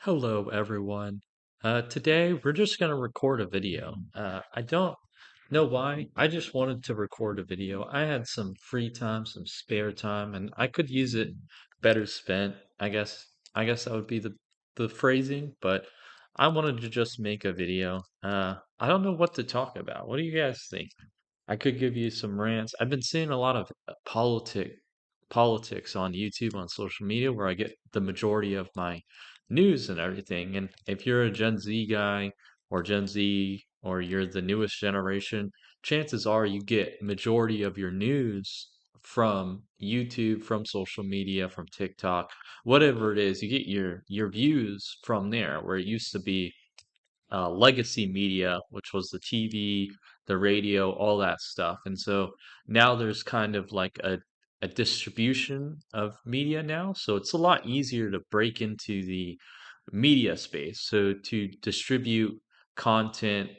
Hello, everyone. Today we're just going to record a video. I don't know why. I just wanted to record a video. I had some free time, some spare time, and I could use it better spent. I guess that would be the phrasing, but I wanted to just make a video. I don't know what to talk about. What do you guys think? I could give you some rants. I've been seeing a lot of politics on YouTube, on social media, where I get the majority of my news and everything. And if you're a Gen Z guy or Gen Z or you're the newest generation, chances are you get majority of your news from YouTube, from social media, from TikTok, whatever it is. You get your views from there, where it used to be legacy media, which was the TV, the radio, all that stuff. And so now there's kind of like a distribution of media now. So it's a lot easier to break into the media space. So to distribute content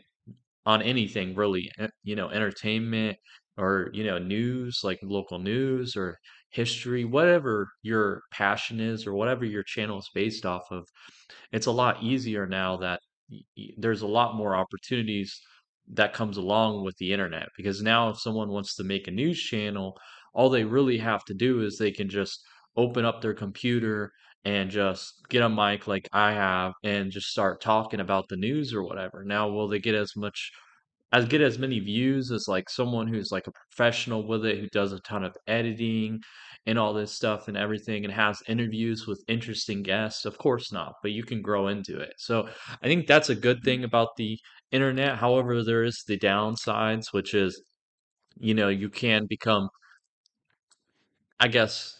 on anything really, entertainment or, news, like local news or history, whatever your passion is or whatever your channel is based off of, it's a lot easier now that there's a lot more opportunities that comes along with the internet because now if someone wants to make a news channel, all they really have to do is they can just open up their computer and just get a mic like I have and just start talking about the news or whatever. Now, will they get as many views as like someone who's like a professional with it, who does a ton of editing and all this stuff and everything and has interviews with interesting guests? Of course not, but you can grow into it. So I think that's a good thing about the internet. However, there is the downsides, which is, you can become, I guess,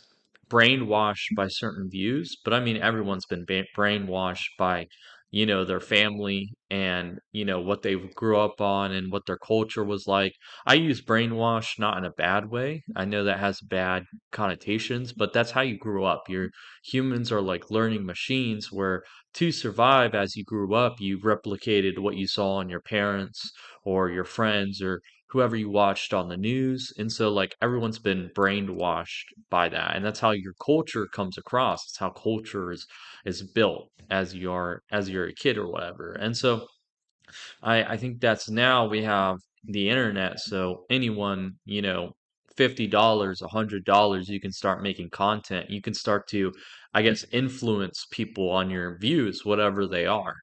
brainwashed by certain views, but I mean, everyone's been brainwashed by, their family and, what they grew up on and what their culture was like. I use brainwash not in a bad way. I know that has bad connotations, but that's how you grew up. Humans are like learning machines where to survive as you grew up, you replicated what you saw on your parents or your friends or whoever you watched on the news. And so like everyone's been brainwashed by that. And that's how your culture comes across. It's how culture is built as you're a kid or whatever. And so I think that's now we have the internet. So anyone, $50, $100, you can start making content. You can start to, I guess, influence people on your views, whatever they are,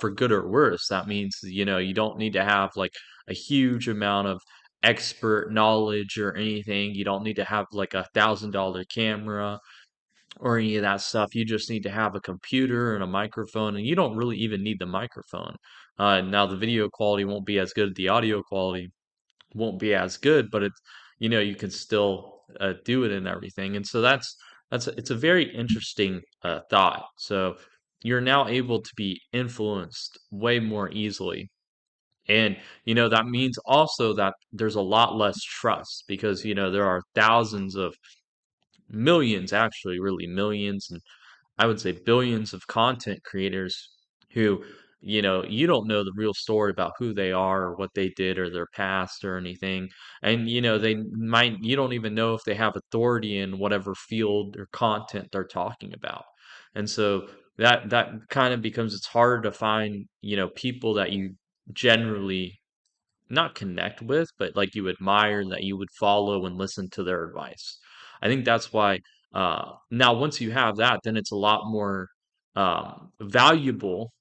for good or worse. That means, you don't need to have like a huge amount of expert knowledge or anything. You don't need to have like $1,000 camera or any of that stuff. You just need to have a computer and a microphone, and you don't really even need the microphone. Now the video quality won't be as good, the audio quality won't be as good, but it's you can still do it and everything. And so it's a very interesting thought. So you're now able to be influenced way more easily. And that means also that there's a lot less trust because there are thousands of millions, actually, really millions, and I would say billions of content creators who, you don't know the real story about who they are or what they did or their past or anything. And, you don't even know if they have authority in whatever field or content they're talking about. And so that kind of becomes, it's harder to find, people that you generally not connect with, but like you admire, that you would follow and listen to their advice. I think that's why now once you have that, then it's a lot more valuable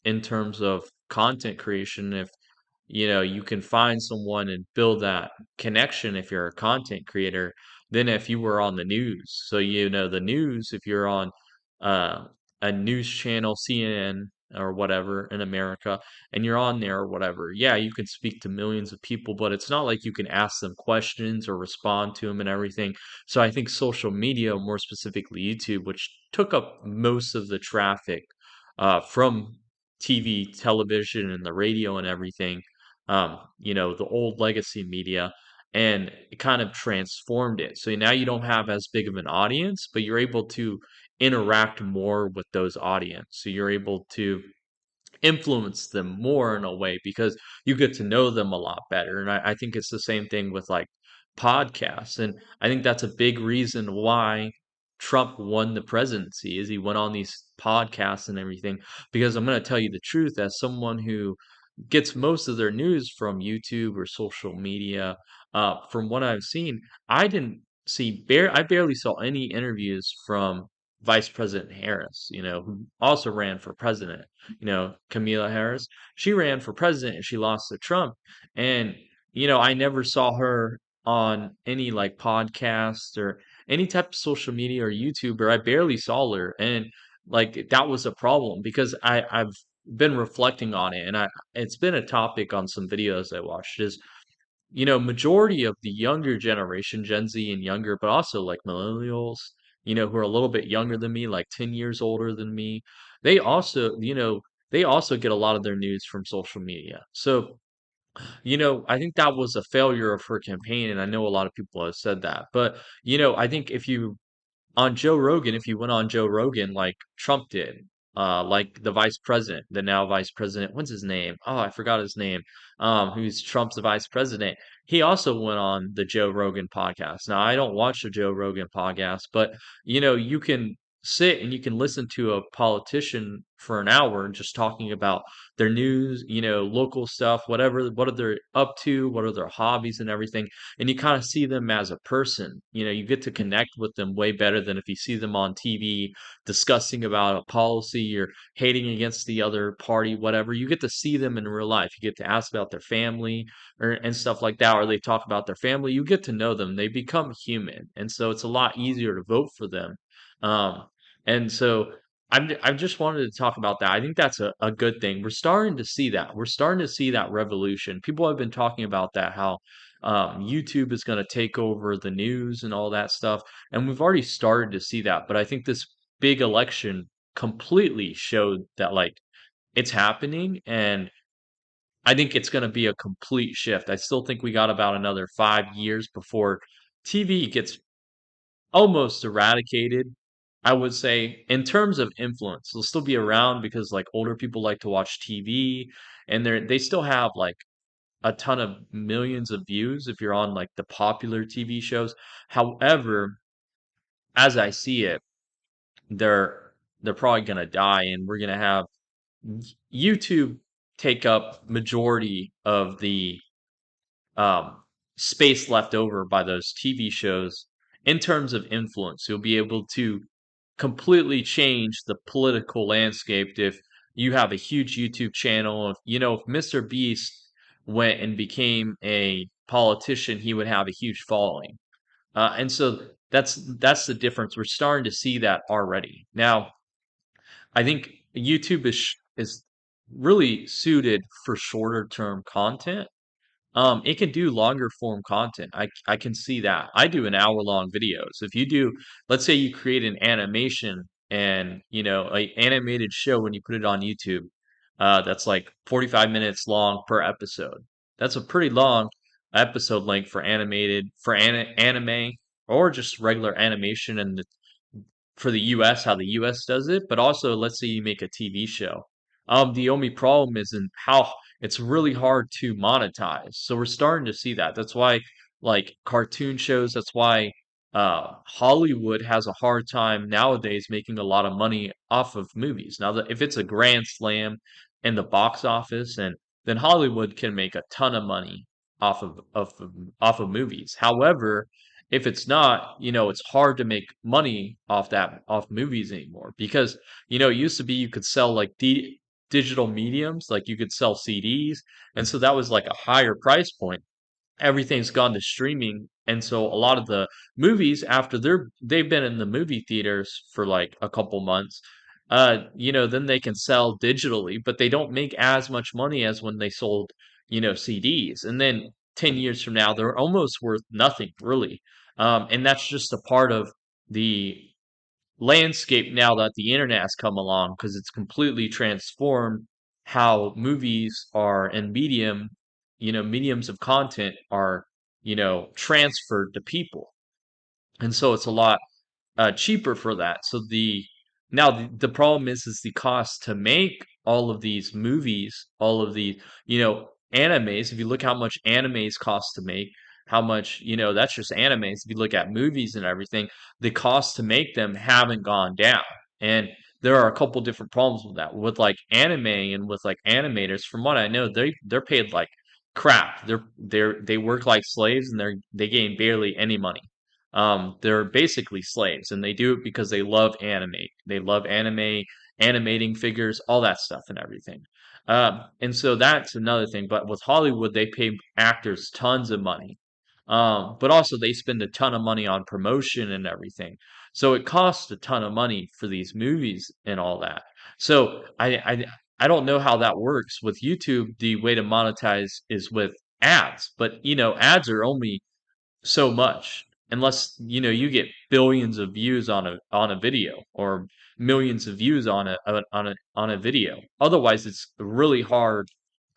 in terms of content creation if you can find someone and build that connection if you're a content creator than if you were on the news. So the news, if you're on uh, a news channel, CNN or whatever in America, and you're on there or whatever, yeah, you can speak to millions of people, but it's not like you can ask them questions or respond to them and everything. So I think social media, more specifically YouTube, which took up most of the traffic from TV, television, and the radio and everything, the old legacy media, and it kind of transformed it. So now you don't have as big of an audience, but you're able to interact more with those audience. So you're able to influence them more in a way because you get to know them a lot better. And I think it's the same thing with like podcasts. And I think that's a big reason why Trump won the presidency, is he went on these podcasts and everything. Because I'm going to tell you the truth, as someone who gets most of their news from YouTube or social media. From what I've seen, I didn't I barely saw any interviews from Vice President Harris, who also ran for president. Kamala Harris, she ran for president and she lost to Trump. And, I never saw her on any like podcast or any type of social media or YouTube, or I barely saw her. And like that was a problem because I've been reflecting on it, and it's been a topic on some videos I watched. Is majority of the younger generation, Gen Z and younger, but also like millennials, who are a little bit younger than me, like 10 years older than me, they also, they also get a lot of their news from social media. So, I think that was a failure of her campaign, and I know a lot of people have said that. But, I think if you on Joe Rogan, if you went on Joe Rogan like Trump did, like the vice president, the now vice president, what's his name? Oh, I forgot his name. Who's Trump's vice president? He also went on the Joe Rogan podcast. Now, I don't watch the Joe Rogan podcast, but you can sit and you can listen to a politician for an hour just talking about their news, local stuff, whatever, what are they up to, what are their hobbies and everything, and you kind of see them as a person. You get to connect with them way better than if you see them on TV discussing about a policy or hating against the other party, whatever. You get to see them in real life. You get to ask about their family and stuff like that, or they talk about their family. You get to know them. They become human, and so it's a lot easier to vote for them. Um, and so I just wanted to talk about that. I think that's a good thing. We're starting to see that. We're starting to see that revolution. People have been talking about that, how YouTube is going to take over the news and all that stuff. And we've already started to see that. But I think this big election completely showed that, like, it's happening. And I think it's going to be a complete shift. I still think we got about another 5 years before TV gets almost eradicated. I would say in terms of influence, they'll still be around because like older people like to watch TV, and they still have like a ton of millions of views if you're on like the popular TV shows. However, as I see it, they're probably gonna die, and we're gonna have YouTube take up majority of the space left over by those TV shows in terms of influence. You'll be able to completely change the political landscape if you have a huge YouTube channel. If Mr. Beast went and became a politician, he would have a huge following. And so that's the difference. We're starting to see that already. Now, I think YouTube is really suited for shorter term content. It can do longer form content. I can see that. I do an hour long videos. If you do, let's say you create an animation and a animated show when you put it on YouTube, that's like 45 minutes long per episode. That's a pretty long episode length for animated for anime or just regular animation and for the US, how the US does it, but also let's say you make a TV show. The only problem is in how it's really hard to monetize. So we're starting to see that. That's why like cartoon shows, that's why Hollywood has a hard time nowadays making a lot of money off of movies. Now that if it's a grand slam in the box office, and then Hollywood can make a ton of money off of movies. However, if it's not, it's hard to make money off movies anymore because it used to be you could sell like digital mediums, like you could sell CDs, and so that was like a higher price point. Everything's gone to streaming, and so a lot of the movies after they've been in the movie theaters for like a couple months, then they can sell digitally, but they don't make as much money as when they sold, CDs. And then 10 years from now, they're almost worth nothing really. And that's just a part of the landscape now that the internet has come along, because it's completely transformed how movies are and mediums of content are, transferred to people. And so it's a lot cheaper for that. So the problem is the cost to make all of these movies, all of the animes. If you look how much animes cost to make, how much, that's just animes. If you look at movies and everything, the cost to make them haven't gone down. And there are a couple different problems with that. With like anime and with like animators, from what I know, they're paid like crap. They work like slaves and they gain barely any money. They're basically slaves, and they do it because they love anime. They love anime, animating figures, all that stuff and everything. And so that's another thing. But with Hollywood, they pay actors tons of money. But also they spend a ton of money on promotion and everything. So it costs a ton of money for these movies and all that. So I don't know how that works with YouTube. The way to monetize is with ads, but ads are only so much unless you get billions of views on a video or millions of views on a video. Otherwise it's really hard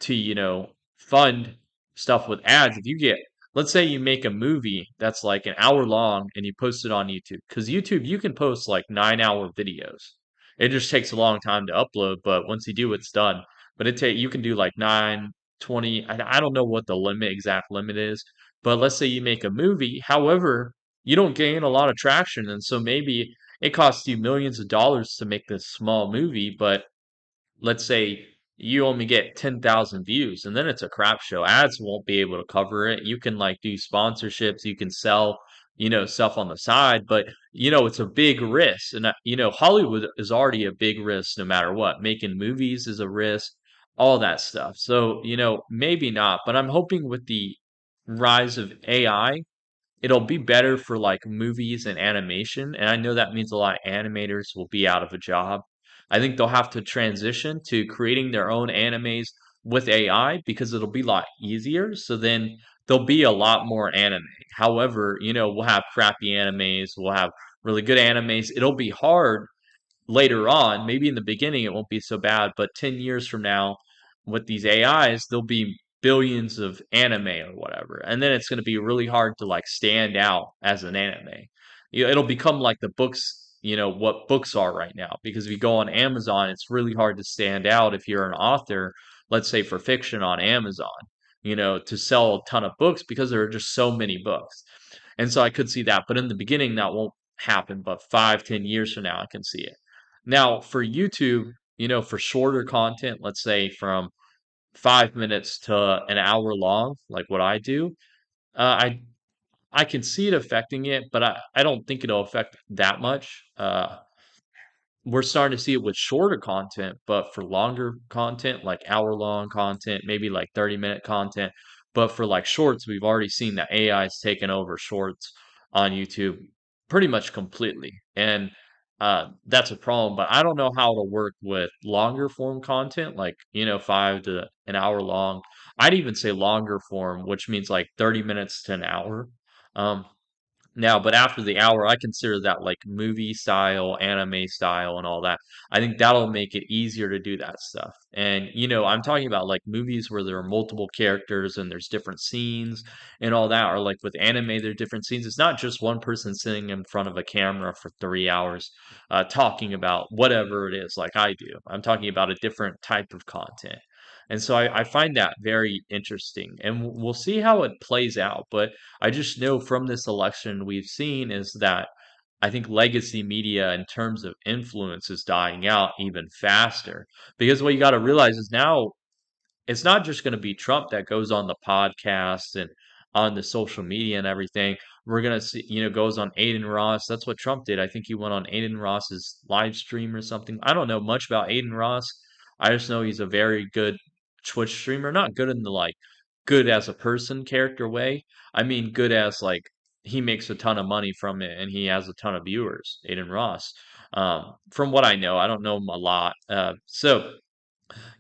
to fund stuff with ads. If you get, let's say you make a movie that's like an hour long and you post it on YouTube, because YouTube, you can post like 9-hour videos. It just takes a long time to upload, but once you do, it's done. But you can do like 9, 20. I don't know what the exact limit is, but let's say you make a movie, however, you don't gain a lot of traction. And so maybe it costs you millions of dollars to make this small movie, but let's say you only get 10,000 views, and then it's a crap show. Ads won't be able to cover it. You can like do sponsorships, you can sell, stuff on the side, but it's a big risk. And Hollywood is already a big risk no matter what. Making movies is a risk, all that stuff. So, maybe not, but I'm hoping with the rise of AI, it'll be better for like movies and animation. And I know that means a lot of animators will be out of a job. I think they'll have to transition to creating their own animes with AI because it'll be a lot easier. So then there'll be a lot more anime. However, we'll have crappy animes, we'll have really good animes. It'll be hard later on. Maybe in the beginning it won't be so bad, but 10 years from now, with these AIs, there'll be billions of anime or whatever. And then it's going to be really hard to like stand out as an anime. It'll become like the books, what books are right now. Because if you go on Amazon, it's really hard to stand out if you're an author, let's say for fiction on Amazon, to sell a ton of books because there are just so many books. And so I could see that. But in the beginning, that won't happen. But 5, 10 years from now, I can see it. Now, for YouTube, for shorter content, let's say from 5 minutes to an hour long, like what I do, I can see it affecting it, but I don't think it'll affect that much. We're starting to see it with shorter content, but for longer content, like hour-long content, maybe like 30-minute content, but for like shorts, we've already seen that AI has taken over shorts on YouTube pretty much completely. And that's a problem, but I don't know how it'll work with longer form content, like, 5 to an hour long. I'd even say longer form, which means like 30 minutes to an hour. Um, Now, but after the hour, I consider that like movie style, anime style, and all that. I think that'll make it easier to do that stuff. And, I'm talking about like movies where there are multiple characters and there's different scenes and all that, or like with anime, there are different scenes. It's not just one person sitting in front of a camera for 3 hours, talking about whatever it is, like I do. I'm talking about a different type of content. And so I find that very interesting. And we'll see how it plays out. But I just know from this election we've seen is that I think legacy media in terms of influence is dying out even faster. Because what you got to realize is now it's not just going to be Trump that goes on the podcast and on the social media and everything. We're going to see, goes on Aiden Ross. That's what Trump did. I think he went on Aiden Ross's live stream or something. I don't know much about Aiden Ross. I just know he's a very good Twitch streamer. Not good in the like good as a person character way. I mean, good as like he makes a ton of money from it and he has a ton of viewers, Aiden Ross. From what I know, I don't know him a lot. So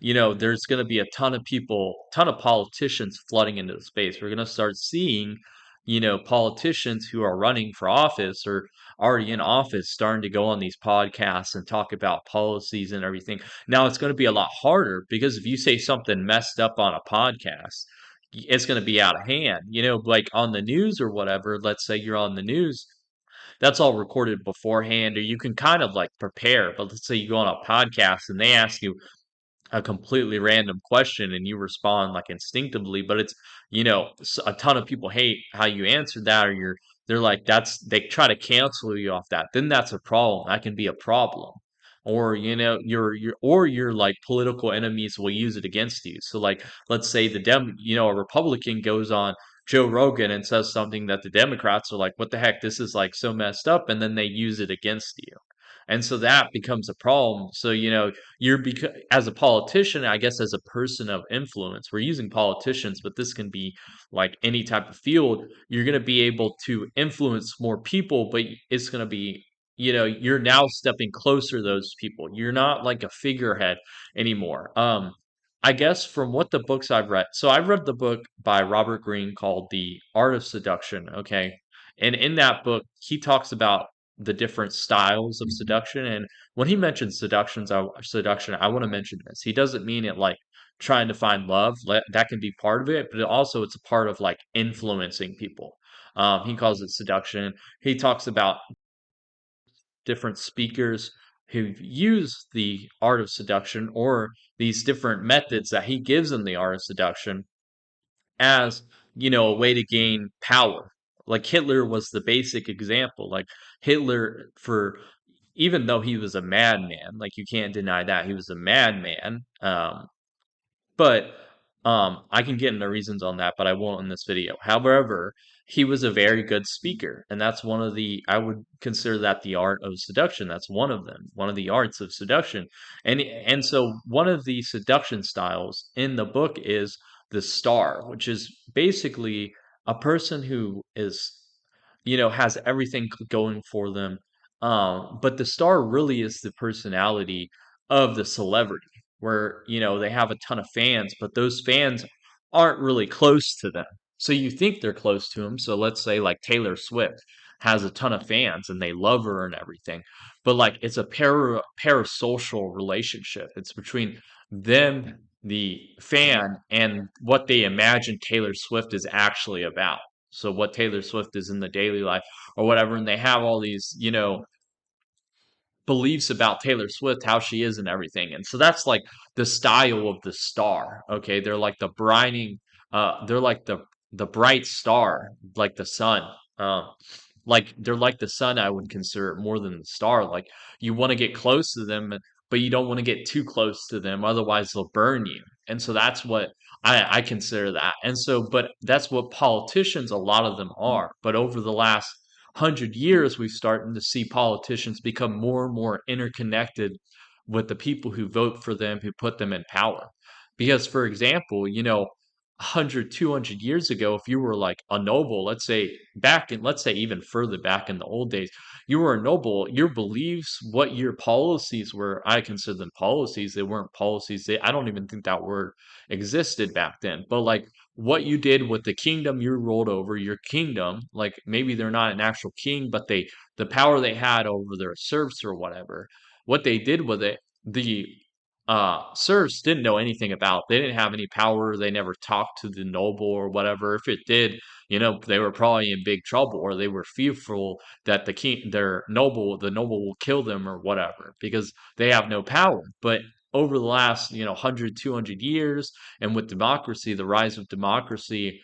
there's going to be a ton of people, ton of politicians flooding into the space. We're going to start seeing, politicians who are running for office or already in office starting to go on these podcasts and talk about policies and everything. Now it's going to be a lot harder because if you say something messed up on a podcast, it's going to be out of hand. Like on the news or whatever, let's say you're on the news, that's all recorded beforehand, or you can kind of like prepare. But let's say you go on a podcast and they ask you a completely random question and you respond like instinctively, but it's, a ton of people hate how you answered that, or they're like, they try to cancel you off that. Then that's a problem. That can be a problem. Or, your like political enemies will use it against you. So like, let's say a Republican goes on Joe Rogan and says something that the Democrats are like, what the heck? This is like so messed up. And then they use it against you. And so that becomes a problem. So, as a politician, I guess as a person of influence, we're using politicians, but this can be like any type of field. You're going to be able to influence more people, but it's going to be, you're now stepping closer to those people. You're not like a figurehead anymore. I guess from what the books I've read, so I've read the book by Robert Greene called The Art of Seduction. Okay. And in that book, he talks about the different styles of seduction. And when he mentions seduction, I want to mention this. He doesn't mean it like trying to find love. That can be part of it, but also it's a part of like influencing people. He calls it seduction. He talks about different speakers who use the art of seduction, or these different methods that he gives in the art of seduction as, a way to gain power. Like Hitler was the basic example. Like Hitler, for even though he was a madman, like you can't deny that he was a madman. But I can get into reasons on that, but I won't in this video. However, he was a very good speaker, and that's one of the I would consider that the art of seduction. That's one of them, one of the arts of seduction. And so one of the seduction styles in the book is the star, which is basically a person who is, has everything going for them. But the star really is the personality of the celebrity, where, they have a ton of fans, but those fans aren't really close to them. So you think they're close to them. So let's say like Taylor Swift has a ton of fans and they love her and everything. But like it's a parasocial relationship. It's between them, the fan, and what they imagine Taylor Swift is actually about. So what Taylor Swift is in the daily life or whatever, and they have all these, beliefs about Taylor Swift, how she is and everything. And so that's like the style of the star. Okay. They're like the bright star, like the sun. Like they're like the sun, I would consider it more than the star. Like you want to get close to them, but you don't want to get too close to them, otherwise they'll burn you. And so that's what I consider that. And so, but that's what politicians, a lot of them are. But over the last 100 years, we've started to see politicians become more and more interconnected with the people who vote for them, who put them in power. Because, for example, 100, 200 years ago, if you were like a noble, let's say even further back in the old days, you were a noble, your beliefs, what your policies were, I consider them policies. They weren't policies. I don't even think that word existed back then. But like what you did with the kingdom you ruled over, your kingdom, like maybe they're not an actual king, but the power they had over their serfs or whatever, what they did with it, the serfs didn't know anything about. They didn't have any power. They never talked to the noble or whatever. If it did, they were probably in big trouble, or they were fearful that the noble will kill them or whatever, because they have no power. But over the last, 100, 200 years, and with democracy, the rise of democracy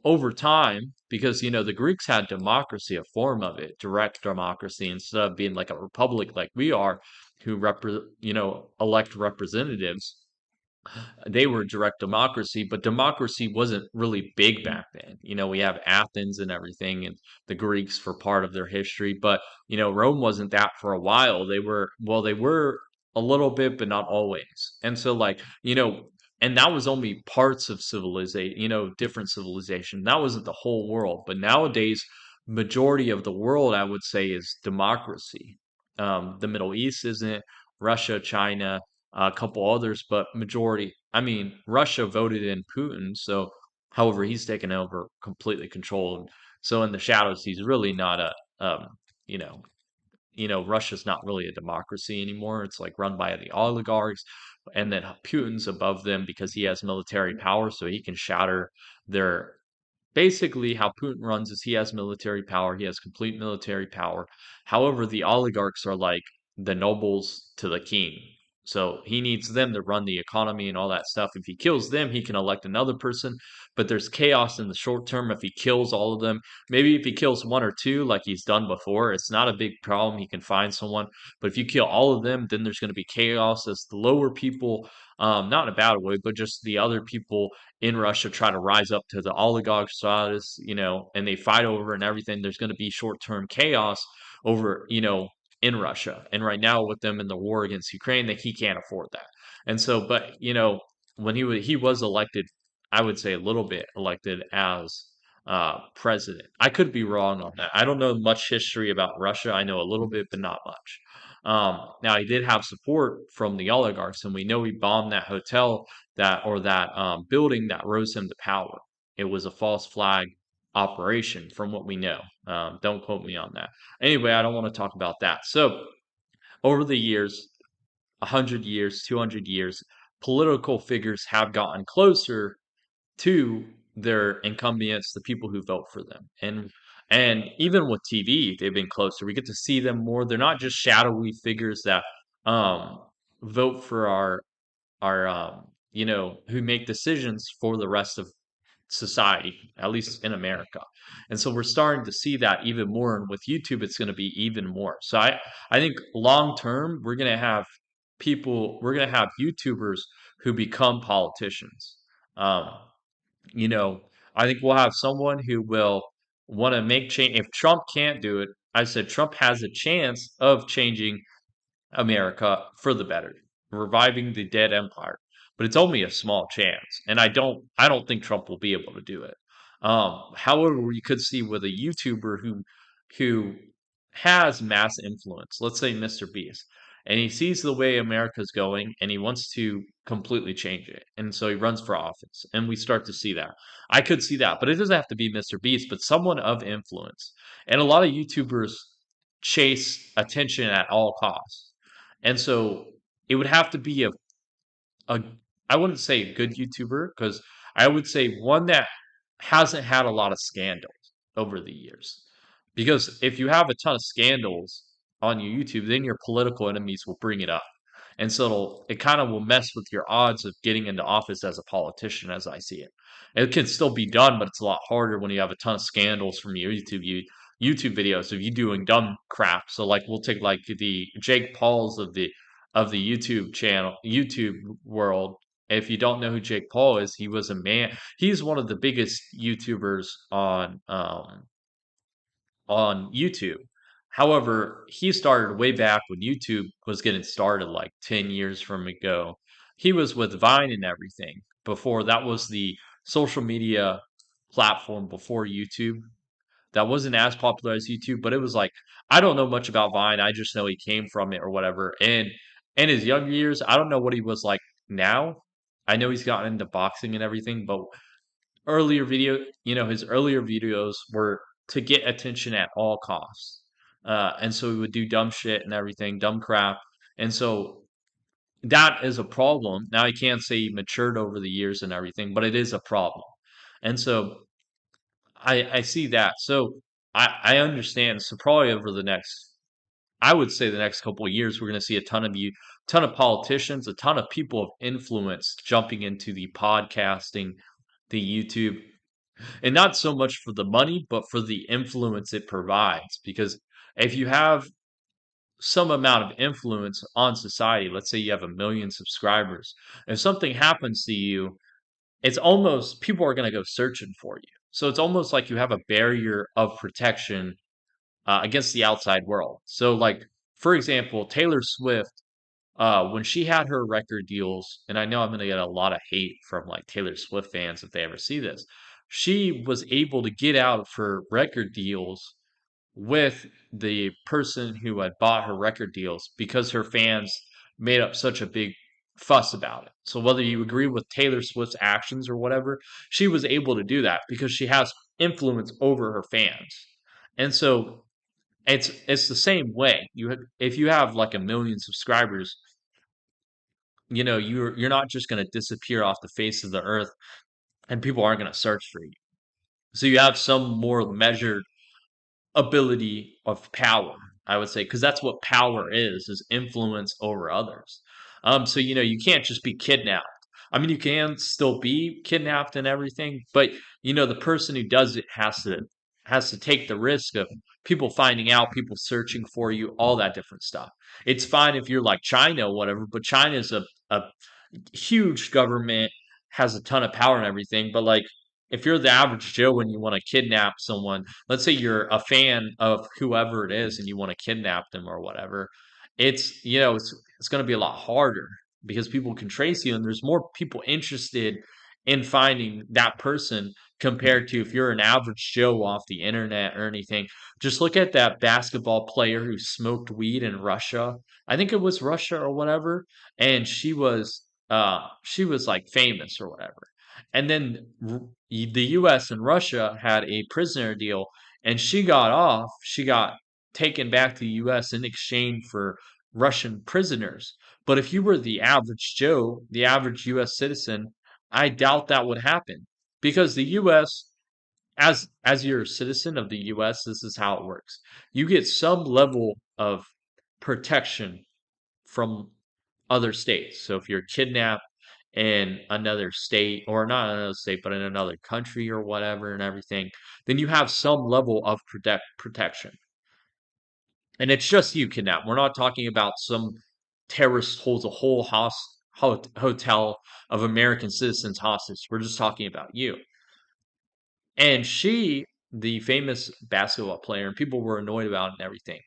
over time, because, the Greeks had democracy, a form of it, direct democracy, instead of being like a republic like we are, who elect representatives. They were direct democracy, but democracy wasn't really big back then. We have Athens and everything, and the Greeks for part of their history, but Rome wasn't that for a while. They were a little bit, but not always. And so, like, and that was only parts of civilization, different civilization. That wasn't the whole world. But nowadays, majority of the world, I would say, is democracy. The Middle East isn't, Russia, China, a couple others, but majority. I mean, Russia voted in Putin, so however, he's taken over completely control. So in the shadows, he's really not you know, Russia's not really a democracy anymore. It's like run by the oligarchs, and then Putin's above them because he has military power, so he can shatter their. Basically, how Putin runs is he has military power. He has complete military power. However, the oligarchs are like the nobles to the king. So he needs them to run the economy and all that stuff. If he kills them, he can elect another person. But there's chaos in the short term if he kills all of them. Maybe if he kills one or two, like he's done before, it's not a big problem. He can find someone. But if you kill all of them, then there's going to be chaos as the lower people, not in a bad way, but just the other people in Russia try to rise up to the oligarch status, and they fight over and everything. There's going to be short term chaos over, in Russia. And right now, with them in the war against Ukraine, that he can't afford that. And so, but when he was elected, I would say a little bit elected as president. I could be wrong on that. I don't know much history about Russia. I know a little bit, but not much. Now he did have support from the oligarchs, and we know he bombed that hotel that building that rose him to power. It was a false flag operation, from what we know. Don't quote me on that. Anyway, I don't want to talk about that. So over the years, 100 years, 200 years, political figures have gotten closer to their incumbents, the people who vote for them. And even with TV, they've been closer. We get to see them more. They're not just shadowy figures that um, vote for our who make decisions for the rest of society, at least in America. And so we're starting to see that even more. And with YouTube, it's going to be even more. So I think long term, we're going to have YouTubers who become politicians. Um, you know, I think we'll have someone who will want to make change. If Trump can't do it, I said Trump has a chance of changing America for the better, reviving the dead empire. But it's only a small chance, and I don't think Trump will be able to do it. However, we could see with a YouTuber who has mass influence, let's say Mr. Beast, and he sees the way America's going, and he wants to completely change it, and so he runs for office, and we start to see that. I could see that, but it doesn't have to be Mr. Beast, but someone of influence. And a lot of YouTubers chase attention at all costs. And so it would have to be a I wouldn't say a good YouTuber, because I would say one that hasn't had a lot of scandals over the years. Because if you have a ton of scandals on your YouTube, then your political enemies will bring it up. And so it kind of will mess with your odds of getting into office as a politician, as I see it. It can still be done, but it's a lot harder when you have a ton of scandals from your YouTube videos of you doing dumb crap. So like we'll take like the Jake Pauls of the YouTube channel, YouTube world. If you don't know who Jake Paul is, he was a man. He's one of the biggest YouTubers on YouTube. However, he started way back when YouTube was getting started, like 10 years from ago. He was with Vine and everything before. That was the social media platform before YouTube. That wasn't as popular as YouTube, but it was like I don't know much about Vine. I just know he came from it or whatever. And in his younger years, I don't know what he was like now. I know he's gotten into boxing and everything, but his earlier videos were to get attention at all costs. And so he would do dumb shit and everything, dumb crap. And so that is a problem. Now I can't say he matured over the years and everything, but it is a problem. And so I see that. So I understand. So probably over the next, I would say the next couple of years, we're going to see ton of politicians, a ton of people of influence jumping into the podcasting, the YouTube, and not so much for the money, but for the influence it provides. Because if you have some amount of influence on society, let's say you have 1 million subscribers, if something happens to you, it's almost people are going to go searching for you. So it's almost like you have a barrier of protection against the outside world. So, like, for example, Taylor Swift, when she had her record deals, and I know I'm going to get a lot of hate from like Taylor Swift fans if they ever see this, she was able to get out of her record deals with the person who had bought her record deals because her fans made up such a big fuss about it. So whether you agree with Taylor Swift's actions or whatever, she was able to do that because she has influence over her fans. And so it's the same way. If you have like 1 million subscribers, you're not just going to disappear off the face of the earth and people aren't going to search for you. So you have some more measured ability of power, I would say, because that's what power is influence over others. So you can't just be kidnapped. I mean, you can still be kidnapped and everything, but the person who does it has to take the risk of people finding out, people searching for you, all that different stuff. It's fine if you're like China or whatever, but China's a huge government, has a ton of power and everything, but like if you're the average Joe and you want to kidnap someone, let's say you're a fan of whoever it is and you want to kidnap them or whatever, it's going to be a lot harder because people can trace you and there's more people interested in finding that person compared to if you're an average Joe off the internet or anything. Just look at that basketball player who smoked weed in Russia. I think it was Russia or whatever, and she was like famous or whatever. And then the US and Russia had a prisoner deal and she got off. She got taken back to the US in exchange for Russian prisoners. But if you were the average Joe, the average US citizen, I doubt that would happen because the US, as you're a citizen of the US, this is how it works. You get some level of protection from other states. So if you're kidnapped in another state, or not another state, but in another country or whatever and everything, then you have some level of protection. And it's just you kidnapped. We're not talking about some terrorist holds a whole hotel of American citizens hostage. We're just talking about you. And she, the famous basketball player, and people were annoyed about it and everything.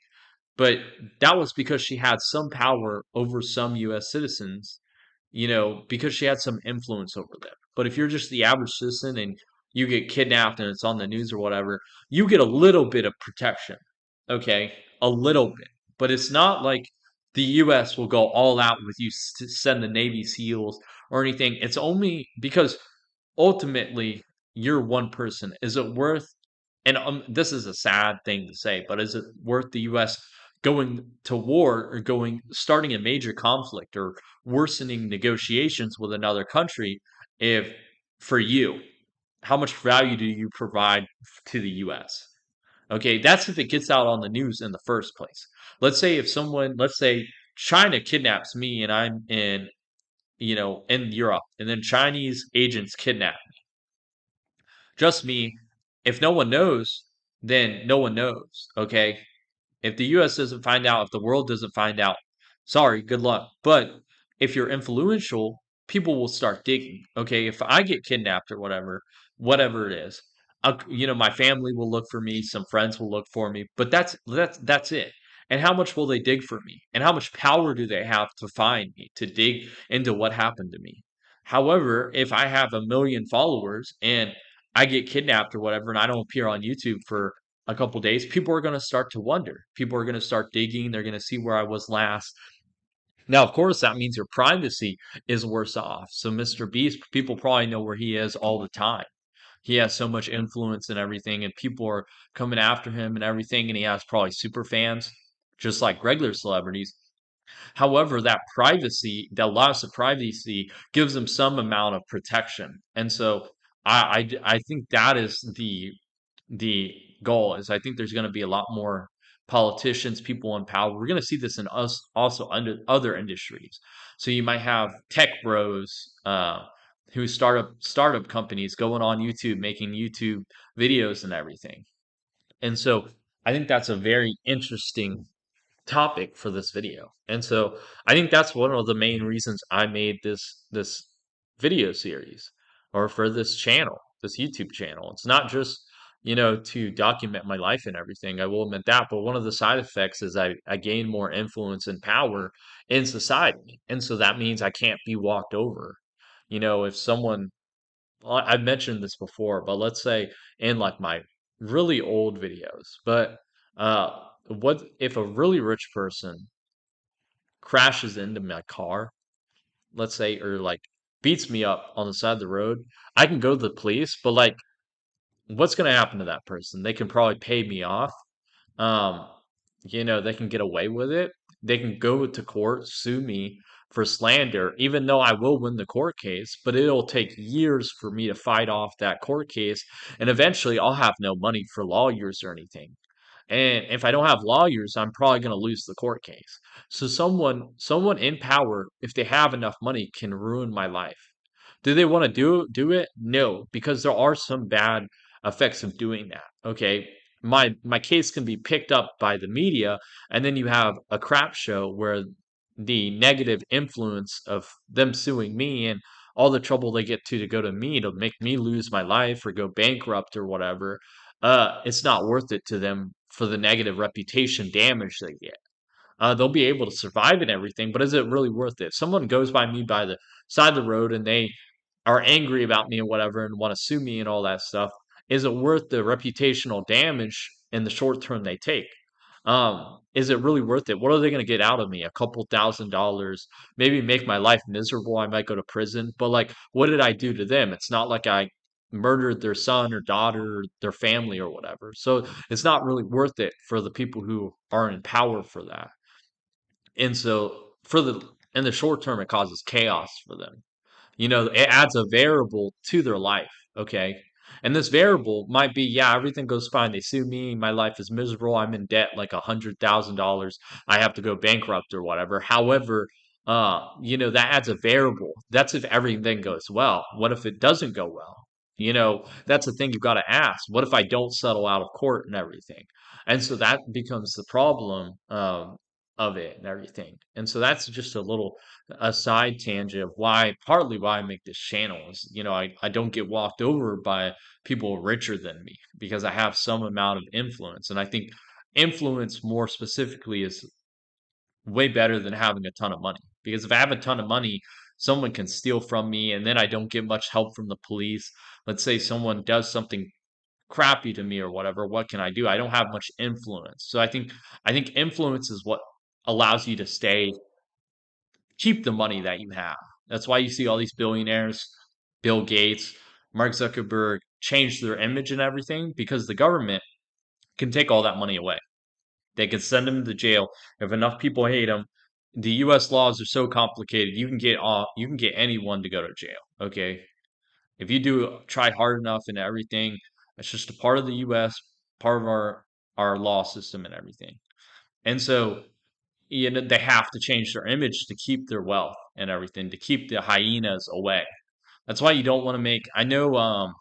But that was because she had some power over some US citizens, because she had some influence over them. But if you're just the average citizen and you get kidnapped and it's on the news or whatever, you get a little bit of protection. Okay? A little bit. But it's not like the US will go all out with you to send the Navy SEALs or anything. It's only because ultimately you're one person. Is it worth, and this is a sad thing to say, but is it worth the US going to war or starting a major conflict or worsening negotiations with another country if for you, how much value do you provide to the US? Okay, that's if it gets out on the news in the first place. Let's say China kidnaps me and I'm in Europe, and then Chinese agents kidnap just me. If no one knows, then no one knows. Okay. If the US doesn't find out, if the world doesn't find out, sorry, good luck. But if you're influential, people will start digging. Okay. If I get kidnapped or whatever it is, my family will look for me, some friends will look for me, but that's it. And how much will they dig for me? And how much power do they have to find me, to dig into what happened to me? However, if I have a million followers and I get kidnapped or whatever, and I don't appear on YouTube for a couple days, people are going to start to wonder. People are going to start digging. They're going to see where I was last. Now, of course, that means your privacy is worse off. So, Mr. Beast, people probably know where he is all the time. He has so much influence and everything, and people are coming after him and everything, and he has probably super fans, just like regular celebrities. However, that loss of privacy gives them some amount of protection. And so I think that is the goal is I think there's going to be a lot more politicians, people in power. We're going to see this in us also under other industries. So you might have tech bros who startup companies going on YouTube, making YouTube videos and everything. And so I think that's a very interesting topic for this video. And so I think that's one of the main reasons I made this video series or for this channel, this YouTube channel. It's not just, to document my life and everything. I will admit that, but one of the side effects is I gain more influence and power in society. And so that means I can't be walked over. If someone I've mentioned this before, but let's say in like my really old videos, but what if a really rich person crashes into my car, let's say, or like beats me up on the side of the road, I can go to the police, but like, what's going to happen to that person? They can probably pay me off. Um, they can get away with it. They can go to court, sue me for slander, even though I will win the court case, but it'll take years for me to fight off that court case. And eventually I'll have no money for lawyers or anything. And if I don't have lawyers, I'm probably going to lose the court case. So someone in power, if they have enough money, can ruin my life. Do they want to do it? No, because there are some bad effects of doing that. Okay. My case can be picked up by the media, and then you have a crap show where the negative influence of them suing me and all the trouble they get to go to me to make me lose my life or go bankrupt or whatever, it's not worth it to them for the negative reputation damage they get. They'll be able to survive and everything, but is it really worth it? If someone goes by me by the side of the road and they are angry about me and whatever and want to sue me and all that stuff, is it worth the reputational damage in the short term they take? Is it really worth it? What are they going to get out of me? A couple $1,000s, maybe make my life miserable. I might go to prison, but like, what did I do to them? It's not like I murdered their son or daughter, or their family or whatever. So it's not really worth it for the people who are in power for that. And so for the in the short term, it causes chaos for them. It adds a variable to their life. Okay. And this variable might be, yeah, everything goes fine. They sue me. My life is miserable. I'm in debt like $100,000. I have to go bankrupt or whatever. However, that adds a variable. That's if everything goes well. What if it doesn't go well? That's the thing you've got to ask. What if I don't settle out of court and everything? And so that becomes the problem of it and everything. And so that's just a side tangent of partly why I make this channel is, I don't get walked over by people richer than me because I have some amount of influence. And I think influence more specifically is way better than having a ton of money. Because if I have a ton of money, someone can steal from me and then I don't get much help from the police. Let's say someone does something crappy to me or whatever, what can I do? I don't have much influence. So I think influence is what allows you to keep the money that you have. That's why you see all these billionaires, Bill Gates, Mark Zuckerberg change their image and everything because the government can take all that money away. They can send them to jail if enough people hate them. The U.S. laws are so complicated. You can get anyone to go to jail. Okay, if you do try hard enough and everything, it's just a part of the U.S., part of our law system and everything. And so they have to change their image to keep their wealth and everything, to keep the hyenas away. That's why you don't want to make. I know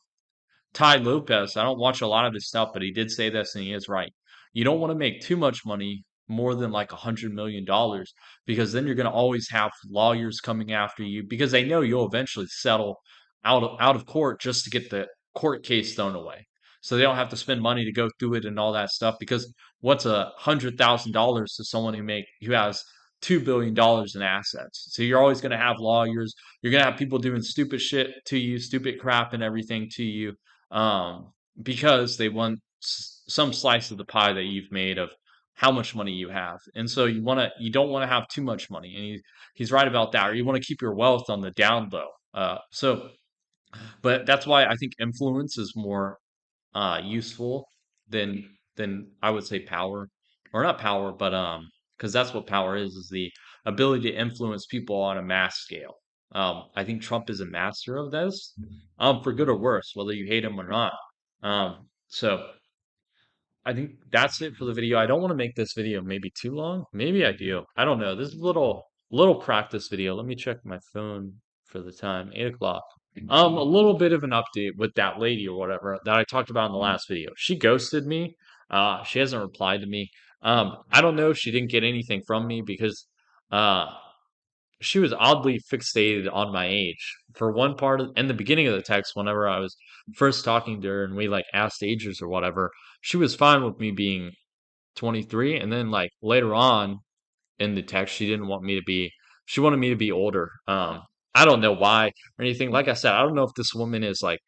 Ty Lopez. I don't watch a lot of his stuff, but he did say this, and he is right. You don't want to make too much money, more than like $100 million, because then you're going to always have lawyers coming after you because they know you'll eventually settle out of court just to get the court case thrown away. So they don't have to spend money to go through it and all that stuff. Because what's $100,000 to someone who has $2 billion in assets? So you're always going to have lawyers. You're going to have people doing stupid shit to you, stupid crap and everything to you, um, because they want some slice of the pie that you've made of how much money you have. And so you don't want to have too much money. And he's right about that. Or you want to keep your wealth on the down low. But that's why I think influence is more useful than I would say power, or not power, but because that's what power is the ability to influence people on a mass scale. I think Trump is a master of this, for good or worse, whether you hate him or not. So I think that's it for the video. I don't want to make this video maybe too long. Maybe I do. I don't know. This is a little practice video. Let me check my phone for the time. 8 o'clock. A little bit of an update with that lady or whatever that I talked about in the last video. She ghosted me. She hasn't replied to me. I don't know if she didn't get anything from me because uh she was oddly fixated on my age. For one part in the beginning of the text, whenever I was first talking to her and we like asked ages or whatever, she was fine with me being 23. And then like later on in the text, she wanted me to be older. I don't know why or anything. Like I said, I don't know if this woman is like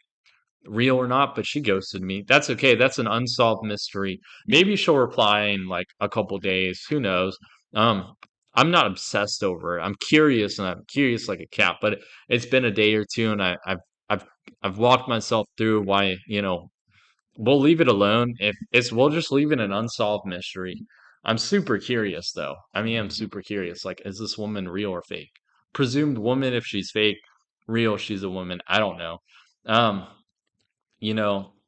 real or not, but she ghosted me. That's okay. That's an unsolved mystery. Maybe she'll reply in like a couple days. Who knows? Um, I'm not obsessed over it. I'm curious, and I'm curious like a cat. But it's been a day or two, and I've I've walked myself through why we'll leave it alone. If it's We'll just leave it an unsolved mystery. I'm super curious though. I mean, I'm super curious. Like, is this woman real or fake? Presumed woman if she's fake, real she's a woman. I don't know. Um,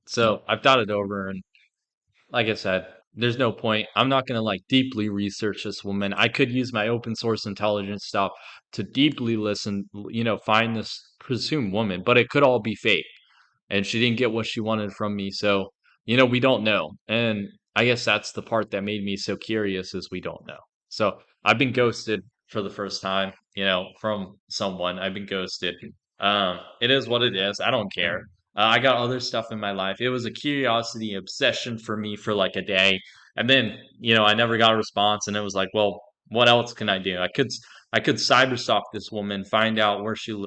so I've thought it over, and like I said, there's no point. I'm not gonna like deeply research this woman. I could use my open source intelligence stuff to deeply listen, find this presumed woman, but it could all be fake. And she didn't get what she wanted from me. So, we don't know. And I guess that's the part that made me so curious is we don't know. So I've been ghosted for the first time, from someone. I've been ghosted. It is what it is. I don't care. I got other stuff in my life. It was a curiosity obsession for me for like a day. And then, I never got a response and it was like, well, what else can I do? I could cyberstalk this woman, find out where she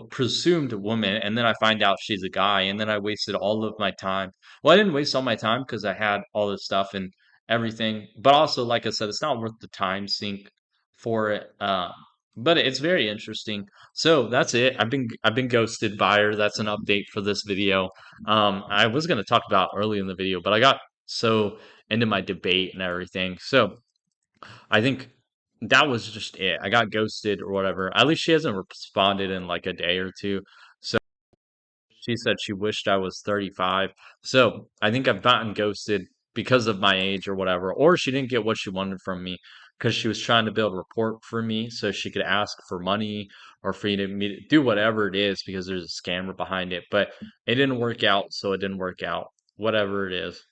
presumed woman, and then I find out she's a guy, and then I wasted all of my time. Well, I didn't waste all my time because I had all this stuff and everything, but also, like I said, it's not worth the time sink for it. But it's very interesting. So that's it. I've been ghosted by her. That's an update for this video. I was gonna talk about early in the video, but I got so into my debate and everything. So I think that was just it. I got ghosted or whatever. At least she hasn't responded in like a day or two. So she said she wished I was 35. So I think I've gotten ghosted because of my age or whatever. Or she didn't get what she wanted from me because she was trying to build rapport for me so she could ask for money or for me to do whatever it is because there's a scammer behind it. But it didn't work out, so it didn't work out. Whatever it is.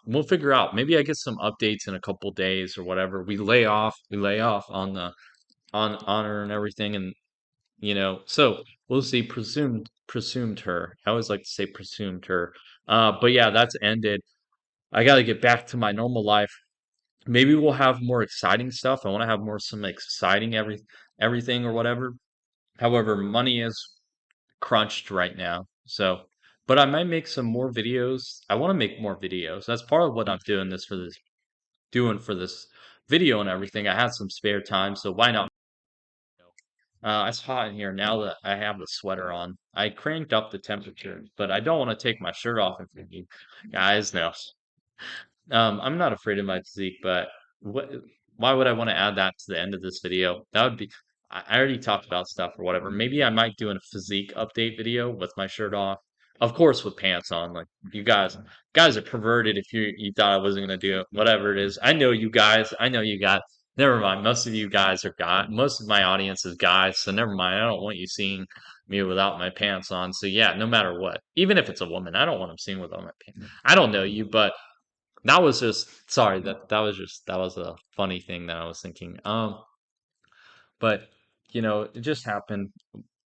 We'll figure out. Maybe I get some updates in a couple days or whatever. We lay off on the on her and everything, and so we'll see. Presumed her. I always like to say presumed her. But yeah, that's ended. I got to get back to my normal life. Maybe we'll have more exciting stuff. I want to have more some exciting everything or whatever. However, money is crunched right now. So, but I might make some more videos. I want to make more videos. That's part of what I'm doing for this video and everything. I had some spare time, so why not? It's hot in here now that I have the sweater on. I cranked up the temperature, but I don't want to take my shirt off if you guys know. I'm not afraid of my physique, but what? Why would I want to add that to the end of this video? That would be. I already talked about stuff or whatever. Maybe I might do a physique update video with my shirt off, of course with pants on. Like you guys are perverted if you thought I wasn't gonna do it. Whatever it is, I know you guys. I know you guys. Never mind. Most of you guys are guys. Most of my audience is guys, so never mind. I don't want you seeing me without my pants on. So yeah, no matter what, even if it's a woman, I don't want them seeing without my pants. I don't know you, but that was just sorry. That was a funny thing that I was thinking. But it just happened.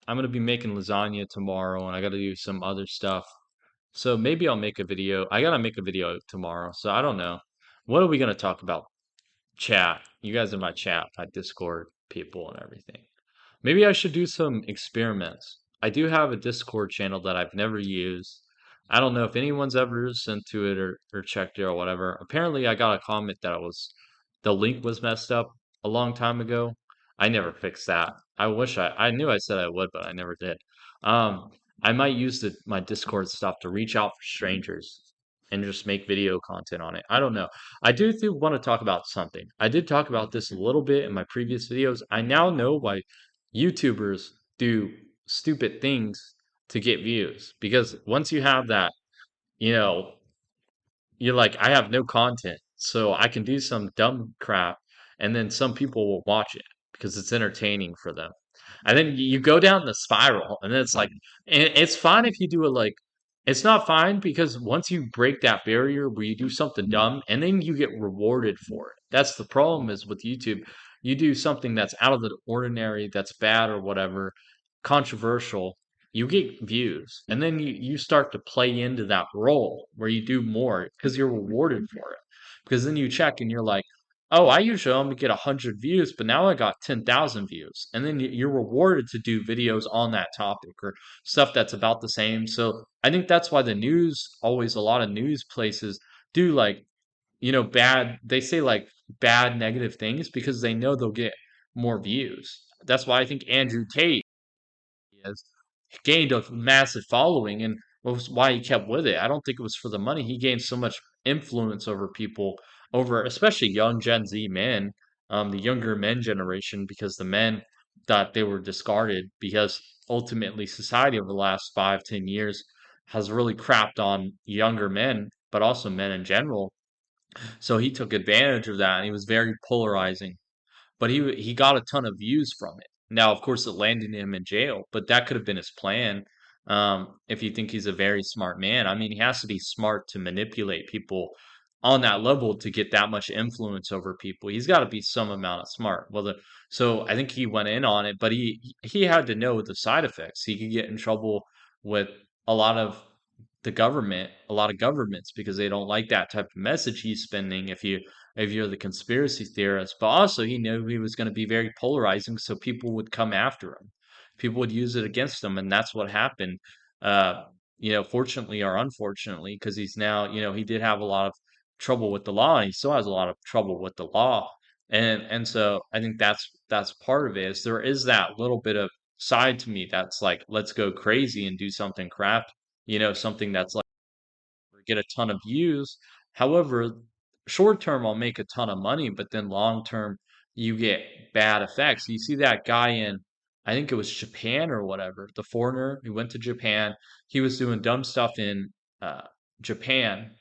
I'm gonna be making lasagna tomorrow, and I got to do some other stuff. So maybe I'll make a video. I gotta make a video tomorrow. So I don't know. What are we gonna talk about? Chat. You guys in my chat, my Discord people and everything. Maybe I should do some experiments. I do have a Discord channel that I've never used. I don't know if anyone's ever sent to it or checked it or whatever. Apparently, I got a comment that the link was messed up a long time ago. I never fixed that. I knew I said I would, but I never did. Um, I might use my Discord stuff to reach out for strangers and just make video content on it. I don't know. I do want to talk about something. I did talk about this a little bit in my previous videos. I now know why YouTubers do stupid things to get views because once you have that, you know, you're like, I have no content, so I can do some dumb crap, and then some people will watch it because it's entertaining for them. And then you go down the spiral, and then it's like, and it's fine if you do it like, it's not fine because once you break that barrier where you do something dumb and then you get rewarded for it. That's the problem is with YouTube. You do something that's out of the ordinary, that's bad or whatever, controversial, you get views. And then you start to play into that role where you do more because you're rewarded for it. Because then you check and you're like, oh, I usually only get 100 views, but now I got 10,000 views. And then you're rewarded to do videos on that topic or stuff that's about the same. So I think that's why the news, always a lot of news places do like, they say like bad negative things because they know they'll get more views. That's why I think Andrew Tate has gained a massive following and was why he kept with it. I don't think it was for the money. He gained so much influence over people, over especially young Gen Z men, the younger men generation, because the men thought they were discarded because ultimately society over the last 5, 10 years has really crapped on younger men, but also men in general So he took advantage of that and he was very polarizing, but he got a ton of views from it. Now, of course, it landed him in jail, but that could have been his plan. If you think he's a very smart man, I mean, he has to be smart to manipulate people on that level to get that much influence over people. He's got to be some amount of smart. So I think he went in on it, but he had to know the side effects. He could get in trouble with a lot of the government, a lot of governments because they don't like that type of message he's spending if you're the conspiracy theorist, but also he knew he was going to be very polarizing, so people would come after him. People would use it against him, and that's what happened. Fortunately or unfortunately, because he's now, he did have a lot of trouble with the law, and he still has a lot of trouble with the law, and so I think that's part of it. Is there is that little bit of side to me that's like, let's go crazy and do something crap, something that's like get a ton of views. However, short term, I'll make a ton of money, but then long term, you get bad effects. You see that guy in, I think it was Japan or whatever, the foreigner who went to Japan. He was doing dumb stuff in uh, Japan,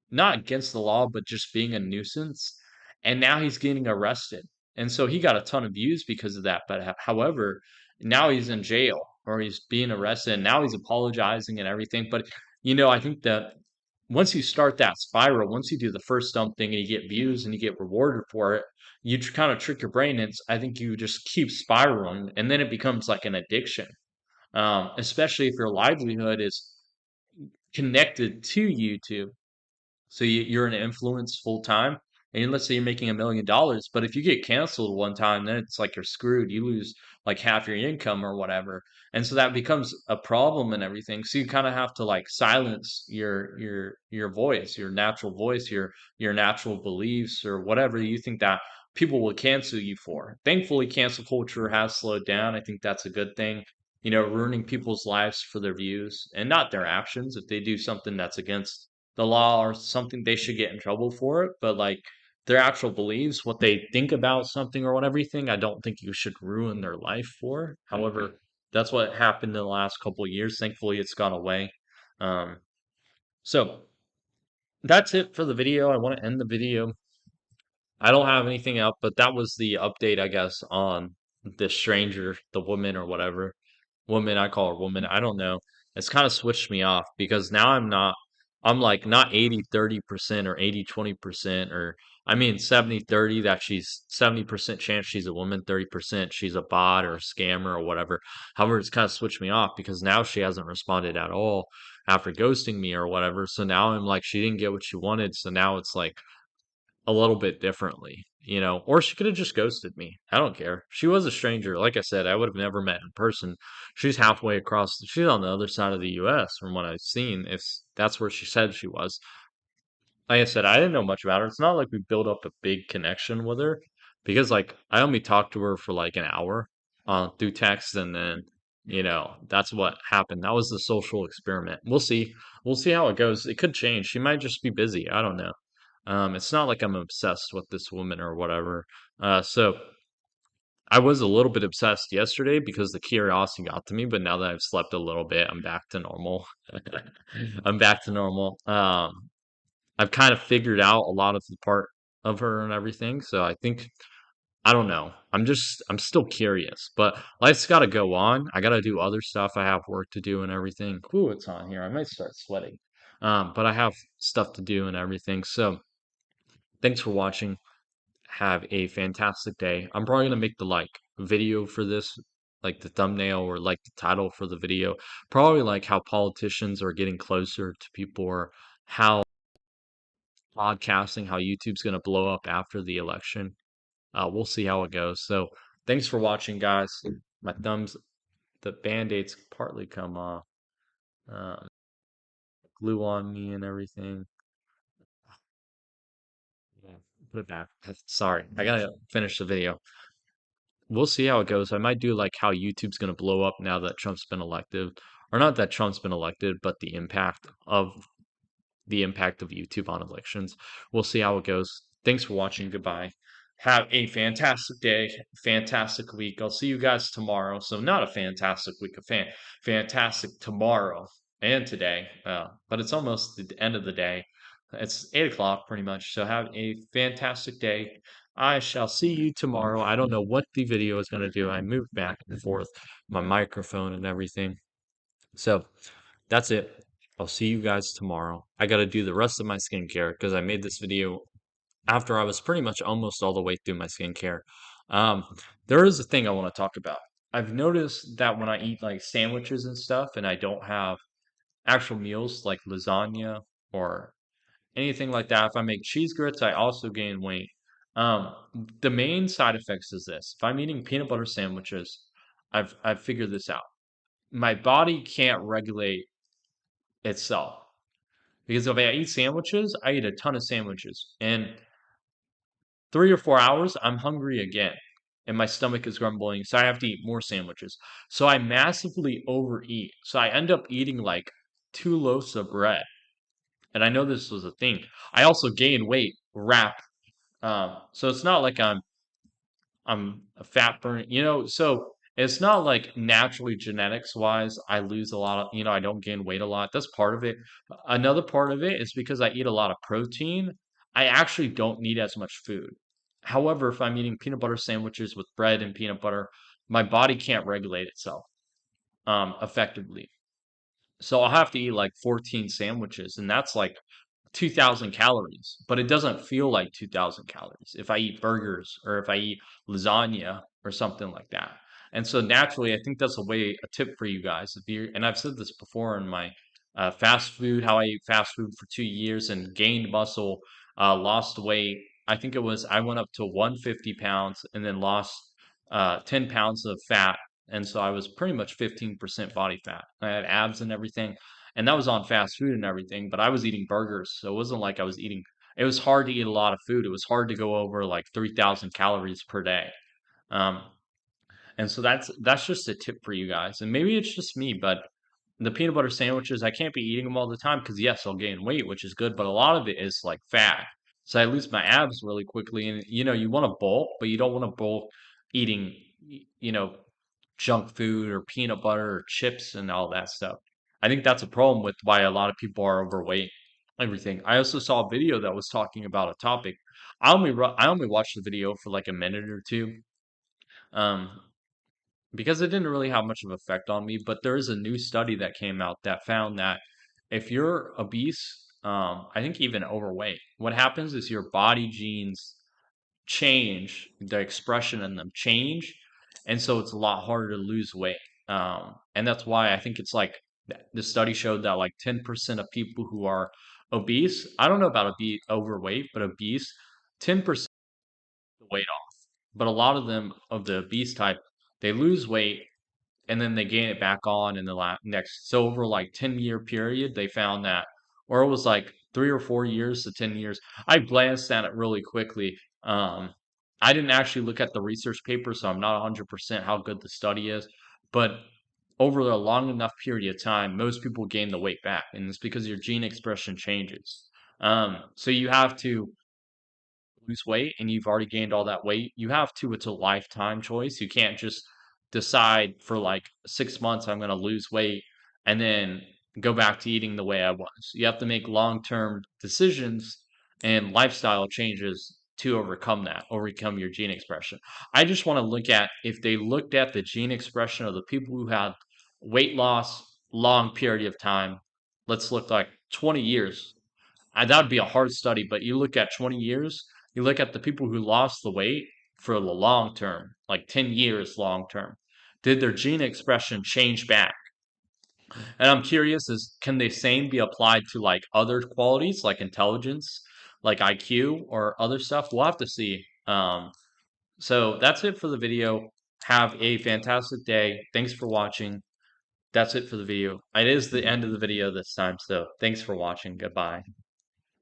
not against the law, but just being a nuisance. And now he's getting arrested. And so he got a ton of views because of that. But however, now he's in jail or he's being arrested and now he's apologizing and everything. But, I think that once you start that spiral, once you do the first dumb thing and you get views and you get rewarded for it, you kind of trick your brain. And I think you just keep spiraling and then it becomes like an addiction. Especially if your livelihood is connected to YouTube, so you're an influence full time, and let's say you're making $1 million, but if you get canceled one time, then it's like you're screwed. You lose like half your income or whatever, and so that becomes a problem and everything. So you kind of have to like silence your voice, your natural voice, your natural beliefs, or whatever you think that people will cancel you for. Thankfully, cancel culture has slowed down. I think that's a good thing. Ruining people's lives for their views and not their actions. If they do something that's against the law or something, they should get in trouble for it. But like their actual beliefs, what they think about something or everything, I don't think you should ruin their life for. However, that's what happened in the last couple of years. Thankfully, it's gone away. Um, so that's it for the video. I want to end the video. I don't have anything up, but that was the update, I guess, on the stranger, the woman or whatever. Woman, I call her woman. I don't know. It's kind of switched me off because now I'm like not 80-30% or 80-20% or I mean 70-30 that she's 70% chance she's a woman, 30% she's a bot or a scammer or whatever. However, it's kind of switched me off because now she hasn't responded at all after ghosting me or whatever. So now I'm like, she didn't get what she wanted. So now it's like, a little bit differently, or she could have just ghosted me. I don't care. She was a stranger. Like I said, I would have never met in person. She's halfway across, she's on the other side of the US from what I've seen, if that's where she said she was. Like I said, I didn't know much about her. It's not like we built up a big connection with her because, like, I only talked to her for like an hour through text, and then, that's what happened. That was the social experiment. We'll see. We'll see how it goes. It could change. She might just be busy. I don't know. It's not like I'm obsessed with this woman or whatever. So I was a little bit obsessed yesterday because the curiosity got to me, but now that I've slept a little bit, I'm back to normal. I'm back to normal. I've kind of figured out a lot of the part of her and everything. So I think I don't know. I'm still curious, but life's got to go on. I got to do other stuff. I have work to do and everything. Ooh, it's on here. I might start sweating. But I have stuff to do and everything. So thanks for watching. Have a fantastic day. I'm probably gonna make the video for this, like the thumbnail or like the title for the video. Probably like how politicians are getting closer to people or how podcasting, how YouTube's gonna blow up after the election. We'll see how it goes. So thanks for watching, guys. My thumbs, the band-aids partly come off. Um, glue on me and everything. Yeah, put it back. Sorry, I gotta finish the video. We'll see how it goes. I might do like how YouTube's going to blow up now that Trump's been elected, or not that Trump's been elected, but the impact of YouTube on elections. We'll see how it goes. Thanks for watching. Goodbye. Have a fantastic day, fantastic week. I'll see you guys tomorrow. So not a fantastic week, fantastic tomorrow and today. But it's almost the end of the day. It's 8 o'clock pretty much. So have a fantastic day. I shall see you tomorrow. I don't know what the video is going to do. I moved back and forth my microphone and everything. So that's it. I'll see you guys tomorrow. I got to do the rest of my skincare because I made this video after I was pretty much almost all the way through my skincare. Um, there is a thing I want to talk about. I've noticed that when I eat like sandwiches and stuff and I don't have actual meals like lasagna or anything like that, if I make cheese grits, I also gain weight. Um, the main side effects is this. If I'm eating peanut butter sandwiches, I've figured this out. My body can't regulate itself. Because if I eat sandwiches, I eat a ton of sandwiches. And 3 or 4 hours, I'm hungry again. And my stomach is grumbling. So I have to eat more sandwiches. So I massively overeat. So I end up eating like 2 loaves of bread. And I know this was a thing. I also gain weight rapid. So it's not like I'm a fat burn, so it's not like naturally genetics wise, I lose a lot of, I don't gain weight a lot. That's part of it. Another part of it is because I eat a lot of protein, I actually don't need as much food. However, if I'm eating peanut butter sandwiches with bread and peanut butter, my body can't regulate itself effectively. So I'll have to eat like 14 sandwiches, and that's like 2,000 calories, but it doesn't feel like 2,000 calories if I eat burgers or if I eat lasagna or something like that. And so naturally, I think that's a tip for you guys. If you and I've said this before in my fast food, how I ate fast food for 2 years and gained muscle, lost weight. I think it was I went up to 150 pounds and then lost 10 pounds of fat. And so I was pretty much 15% body fat. I had abs and everything, and that was on fast food and everything, but I was eating burgers, so it wasn't like I was eating. It was hard to eat a lot of food. It was hard to go over like 3,000 calories per day. Um, and so that's just a tip for you guys. And maybe it's just me, but the peanut butter sandwiches, I can't be eating them all the time because yes, I'll gain weight, which is good, but a lot of it is like fat. So I lose my abs really quickly. And you want to bulk, but you don't want to bulk eating, you know, junk food or peanut butter or chips and all that stuff. I think that's a problem with why a lot of people are overweight. Everything. I also saw a video that was talking about a topic. I only watched the video for like a minute or two. Um, because it didn't really have much of an effect on me. But there is a new study that came out that found that if you're obese, I think even overweight, what happens is your body genes change, the expression in them change, and so it's a lot harder to lose weight. And that's why I think it's like the study showed that like 10% of people who are obese, I don't know about obese, overweight, but obese, 10% the weight off. But a lot of them of the obese type, they lose weight and then they gain it back on in the next. So over like 10-year period, they found that, or it was like 3 or 4 years to 10 years. I glanced at it really quickly. I didn't actually look at the research paper, so I'm not 100% how good the study is. But over a long enough period of time, most people gain the weight back, and it's because your gene expression changes. So you have to lose weight and you've already gained all that weight, you have to, it's a lifetime choice. You can't just decide for like 6 months, I'm going to lose weight and then go back to eating the way I was. You have to make long term decisions and lifestyle changes to overcome that, overcome your gene expression. I just want to look at if they looked at the gene expression of the people who had weight loss long period of time. Let's look like 20 years. That would be a hard study, but you look at 20 years, you look at the people who lost the weight for the long term, like 10 years long term. Did their gene expression change back? And I'm curious is can the same be applied to like other qualities like intelligence, like IQ or other stuff? We'll have to see. So that's it for the video. Have a fantastic day. Thanks for watching. That's it for the video. It is the end of the video this time, so thanks for watching. Goodbye.